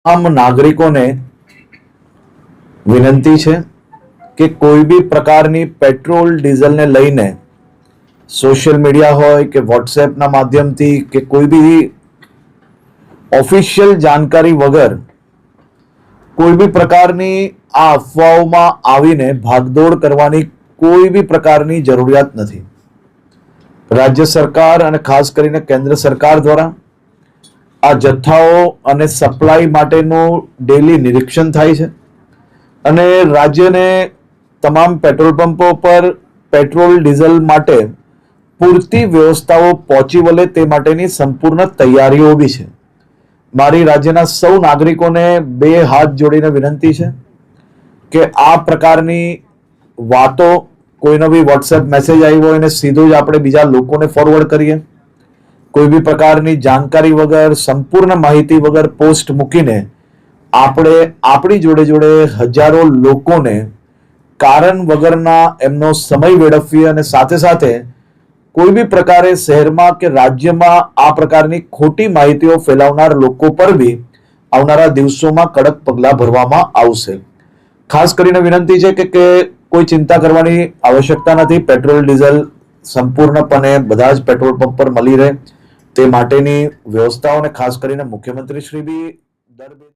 આમ નાગરિકોને વિનંતી છે કે કોઈ બી પ્રકારની પેટ્રોલ ડીઝલને લઈને સોશિયલ મીડિયા હોય કે વોટ્સએપના માધ્યમથી કે કોઈ બી ઓફિશિયલ જાણકારી વગર કોઈ બી પ્રકારની આ અફવાઓમાં આવીને ભાગદોડ કરવાની કોઈ બી પ્રકારની જરૂરિયાત નથી. રાજ્ય સરકાર અને ખાસ કરીને કેન્દ્ર સરકાર દ્વારા આ જથ્થાઓ અને સપ્લાય માટેનું ડેલી નિરીક્ષણ થાય છે અને રાજ્યને તમામ પેટ્રોલ પંપો પર પેટ્રોલ ડીઝલ માટે પૂરતી વ્યવસ્થાઓ પહોંચી વળે તે માટેની સંપૂર્ણ તૈયારીઓ બી છે. મારી રાજ્યના સૌ નાગરિકોને બે હાથ જોડીને વિનંતી છે કે આ પ્રકારની વાતો કોઈનો બી વોટ્સએપ મેસેજ આવ્યો હોય એને સીધો જ આપણે બીજા લોકોને ફોરવર્ડ કરીએ. કોઈ બી પ્રકારની જાણકારી વગર સંપૂર્ણ માહિતી વગર પોસ્ટ મૂકીને આપણે આપણી જોડે જોડે હજારો લોકોને કારણ વગરના એમનો સમય વેડફીએ અને સાથે સાથે કોઈ બી પ્રકારે શહેરમાં કે રાજ્યમાં આ પ્રકારની ખોટી માહિતીઓ ફેલાવનાર લોકો પર બી આવનારા દિવસોમાં કડક પગલાં ભરવામાં આવશે. ખાસ કરીને વિનંતી છે કે કોઈ ચિંતા કરવાની આવશ્યકતા નથી. પેટ્રોલ ડીઝલ સંપૂર્ણપણે બધા જ પેટ્રોલ પંપ પર મળી રહે તે માટેની વ્યવસ્થાઓને ખાસ કરીને મુખ્યમંત્રી શ્રી બી દર